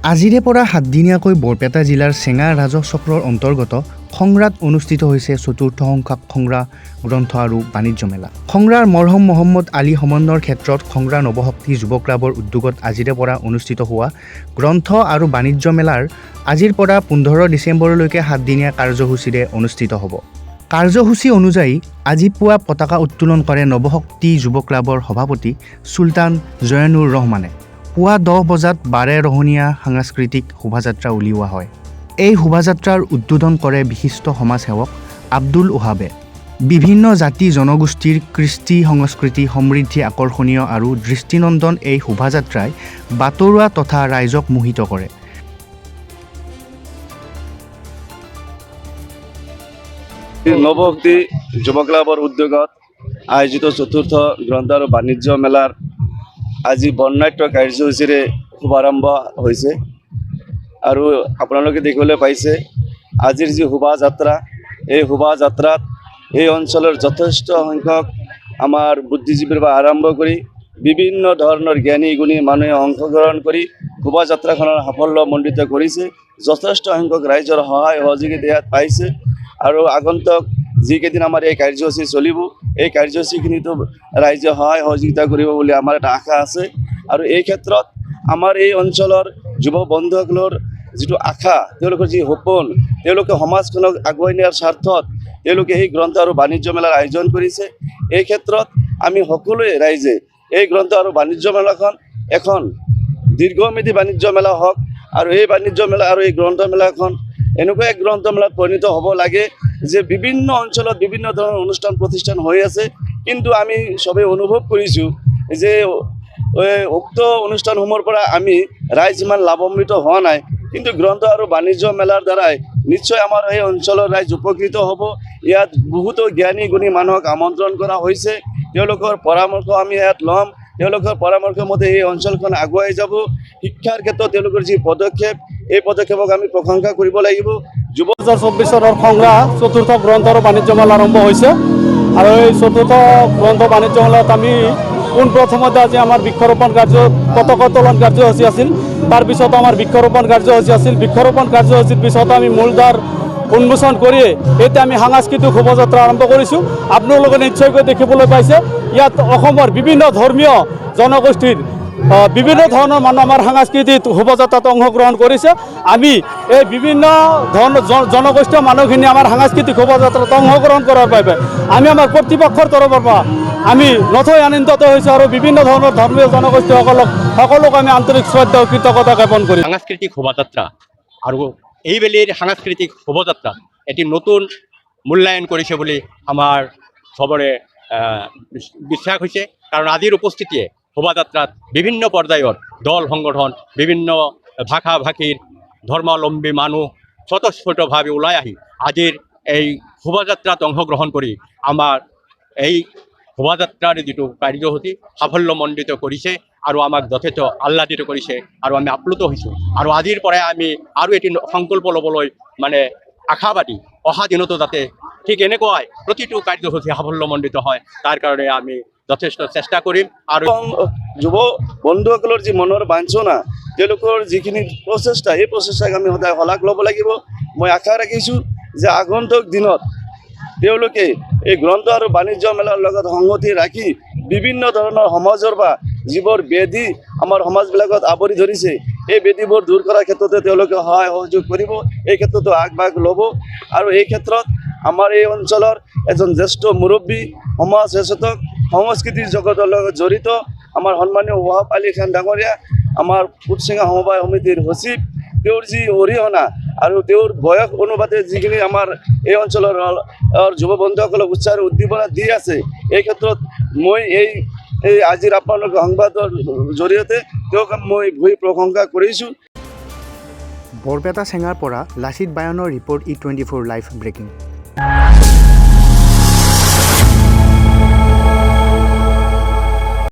আজিৰে পৰা 7 দিনীয়াকৈ বৰপেটা জিলাৰ চেঙা ৰাজহ চক্ৰৰ অন্তৰ্গত খংৰাত অনুষ্ঠিত হৈছে চতুৰ্থ সংখ্যক খংৰা গ্ৰন্থ আৰু বাণিজ্য মেলা। খংৰাৰ মৰহম মহম্মদ আলী সমন্বয়ৰ ক্ষেত্ৰত খংৰা নৱশক্তি যুৱ ক্লাবৰ উদ্যোগত আজিৰে পৰা অনুষ্ঠিত হোৱা গ্ৰন্থ আৰু বাণিজ্য মেলাৰ আজিৰ পৰা 15 ডিচেম্বৰলৈকে 7 দিনীয়া কাৰ্যসূচীৰে অনুষ্ঠিত হ'ব। কাৰ্যসূচী অনুযায়ী আজি পুৱা পতাকা উত্তোলন কৰে নৱশক্তি যুৱ ক্লাবৰ সভাপতি চুলতান জয়ানুৰ ৰহমানে। পুৱা 10 বজাত বাৰেৰহণীয়া সাংস্কৃতিক শোভাযাত্ৰা উলিওৱা হয়। এই শোভাযাত্ৰাৰ উদ্বোধন কৰে বিশিষ্ট সমাজসেৱক আব্দুল ওহাবে। বিভিন্ন জাতি জনগোষ্ঠীৰ কৃষ্টি সংস্কৃতি সমৃদ্ধি আকৰ্ষণীয় আৰু দৃষ্টিনন্দন এই শোভাযাত্ৰাই বাটৰুৱা তথা ৰাইজক মোহিত কৰে। নৱশক্তি যুৱ ক্লাবৰ উদ্যোগত আয়োজিত চতুৰ্থ গ্ৰন্থ আৰু বাণিজ্য মেলাৰ আজি বৰ্ণাঢ্য কাৰ্যসূচীৰে শুভাৰম্ভ হৈছে আৰু আপোনালোকে দেখিবলৈ পাইছে আজিৰ যি শোভাযাত্ৰা, এই শোভাযাত্ৰাত এই অঞ্চলৰ যথেষ্ট সংখ্যক আমাৰ বুদ্ধিজীৱীৰ পৰা আৰম্ভ কৰি বিভিন্ন ধৰণৰ জ্ঞানী গুণী মানুহে অংশগ্ৰহণ কৰি শোভাযাত্ৰাখনৰ সাফল্যমণ্ডিত কৰিছে। যথেষ্ট সংখ্যক ৰাইজৰ সহায় সহযোগিতা ইয়াত পাইছে আৰু আগন্তুক যিকেইদিন আমাৰ এই কাৰ্যসূচী চলিব, এই কাৰ্যসূচীখিনিতো ৰাইজে সহায় সহযোগিতা কৰিব বুলি আমাৰ এটা আশা আছে। আৰু এই ক্ষেত্ৰত আমাৰ এই অঞ্চলৰ যুৱ বন্ধুসকলৰ যিটো আশা, তেওঁলোকৰ যি সপোন, তেওঁলোকে সমাজখনক আগুৱাই নিয়াৰ স্বাৰ্থত তেওঁলোকে এই গ্ৰন্থ আৰু বাণিজ্য মেলাৰ আয়োজন কৰিছে। এই ক্ষেত্ৰত আমি সকলোৱে ৰাইজে এই গ্ৰন্থ আৰু বাণিজ্য মেলাখন এখন দীৰ্ঘম্যাদী বাণিজ্য মেলা হওক আৰু এই বাণিজ্য মেলা আৰু এই গ্ৰন্থ মেলাখন এনেকুৱা এক গ্ৰন্থ মেলাত পৰিণত হ'ব লাগে যে বিভিন্ন অঞ্চলত বিভিন্ন ধৰণৰ অনুষ্ঠান প্ৰতিষ্ঠান হৈ আছে, কিন্তু আমি সবেই অনুভৱ কৰিছোঁ যে উক্ত অনুষ্ঠানসমূহৰ পৰা আমি ৰাইজ ইমান লাভান্বিত হোৱা নাই। কিন্তু গ্ৰন্থ আৰু বাণিজ্য মেলাৰ দ্বাৰাই নিশ্চয় আমাৰ এই অঞ্চলৰ ৰাইজ উপকৃত হ'ব। ইয়াত বহুতো জ্ঞানী গুণী মানুহক আমন্ত্ৰণ কৰা হৈছে, তেওঁলোকৰ পৰামৰ্শ আমি ইয়াত ল'ম। তেওঁলোকৰ পৰামৰ্শ মতে এই অঞ্চলখন আগুৱাই যাব। শিক্ষাৰ ক্ষেত্ৰত তেওঁলোকৰ যি পদক্ষেপ, এই পদক্ষেপক আমি প্ৰশংসা কৰিব লাগিব। 2024 চনৰ খংৰা চতুৰ্থ গ্ৰন্থ আৰু বাণিজ্য মেলা আৰম্ভ হৈছে আৰু এই চতুৰ্থ গ্ৰন্থ বাণিজ্য মেলাত আমি পোনপ্ৰথমতে আজি আমাৰ বৃক্ষৰোপণ কাৰ্য পতাকা উত্তোলন কাৰ্যসূচী আছিল, তাৰপিছত আমাৰ বৃক্ষৰোপণ কাৰ্যসূচী আছিল। বৃক্ষৰোপণ কাৰ্যসূচীৰ পিছত আমি মূলদ্বাৰ উন্মোচন কৰি এতিয়া আমি সাংস্কৃতিক শোভাযাত্ৰা আৰম্ভ কৰিছোঁ। আপোনালোকে নিশ্চয়কৈ দেখিবলৈ পাইছে ইয়াত অসমৰ বিভিন্ন ধৰ্মীয় জনগোষ্ঠীৰ বিভিন্ন ধৰণৰ মানুহ আমাৰ সাংস্কৃতিক শোভাযাত্ৰাত অংশগ্ৰহণ কৰিছে। আমি এই বিভিন্ন ধৰণৰ জনগোষ্ঠীয় মানুহখিনি আমাৰ সাংস্কৃতিক শোভাযাত্ৰাত অংশগ্ৰহণ কৰাৰ বাবে আমি আমাৰ কৰ্তৃপক্ষৰ তৰফৰ পৰা আমি নথৈ আনন্দিত হৈছোঁ আৰু বিভিন্ন ধৰণৰ ধৰ্মীয় জনগোষ্ঠীসকলক আমি আন্তৰিক শ্ৰদ্ধা আৰু কৃতজ্ঞতা জ্ঞাপন কৰিছোঁ। সাংস্কৃতিক শোভাযাত্ৰা আৰু এইবেলিৰ সাংস্কৃতিক শোভাযাত্ৰা এটি নতুন মূল্যায়ন কৰিছে বুলি আমাৰ সবৰে বিশ্বাস হৈছে, কাৰণ আজিৰ উপস্থিতিয়ে শোভাযাত্ৰাত বিভিন্ন পৰ্যায়ৰ দল সংগঠন, বিভিন্ন ভাষা ভাষীৰ ধৰ্মাৱলম্বী মানুহ স্বতঃস্ফূৰ্তভাৱে ওলাই আহি আজিৰ এই শোভাযাত্ৰাত অংশগ্ৰহণ কৰি আমাৰ এই শোভাযাত্ৰাৰ যিটো কাৰ্যসূচী সাফল্যমণ্ডিত কৰিছে আৰু আমাক যথেষ্ট আহ্লাদিত কৰিছে আৰু আমি আপ্লুত হৈছোঁ। আৰু আজিৰ পৰাই আমি আৰু এটি সংকল্প ল'বলৈ আশাবাদী, অহা দিনতো যাতে ঠিক এনেকুৱাই প্ৰতিটো কাৰ্যসূচী সাফল্যমণ্ডিত হয় তাৰ কাৰণে আমি যথেষ্ট চেষ্টা কৰিম। আৰু যুৱ বন্ধুসকলৰ যি মনৰ বাঞ্ছনা, তেওঁলোকৰ যিখিনি প্ৰচেষ্টা, এই প্ৰচেষ্টাক আমি সদায় শলাগ ল'ব লাগিব। মই আশা ৰাখিছোঁ যে আগন্তুক দিনত তেওঁলোকে এই গ্ৰন্থ আৰু বাণিজ্য মেলাৰ লগত সংগতি ৰাখি বিভিন্ন ধৰণৰ সমাজৰ বা যিবোৰ ব্যাধি আমাৰ সমাজবিলাকত আৱৰি ধৰিছে, এই ব্যাধিবোৰ দূৰ কৰাৰ ক্ষেত্ৰতে তেওঁলোকে সহায় সহযোগ কৰিব, এই ক্ষেত্ৰতো আগভাগ ল'ব। আৰু এই ক্ষেত্ৰত আমাৰ এই অঞ্চলৰ এজন জ্যেষ্ঠ মুৰব্বী, সমাজ সচেতক, সংস্কৃতিৰ জগতৰ লগত জড়িত আমাৰ সন্মানীয় ৱাহাব আলী খান ডাঙৰীয়া, আমাৰ পুটচিঙা সমবায় সমিতিৰ সচিব, তেওঁৰ যি অৰিহণা আৰু তেওঁৰ বয়স অনুপাতে যিখিনি আমাৰ এই অঞ্চলৰ যুৱ বন্ধুসকলক উৎসাহ আৰু উদ্দীপনা দি আছে, এই ক্ষেত্ৰত মই এই আজিৰ আপোনালোকৰ সংবাদৰ জৰিয়তে তেওঁক মই ভূয়সী প্ৰশংসা কৰিছোঁ। বৰপেটা চেঙাৰ পৰা লাচিত বায়নৰ ৰিপৰ্ট E24 লাইভ ব্ৰেকিং।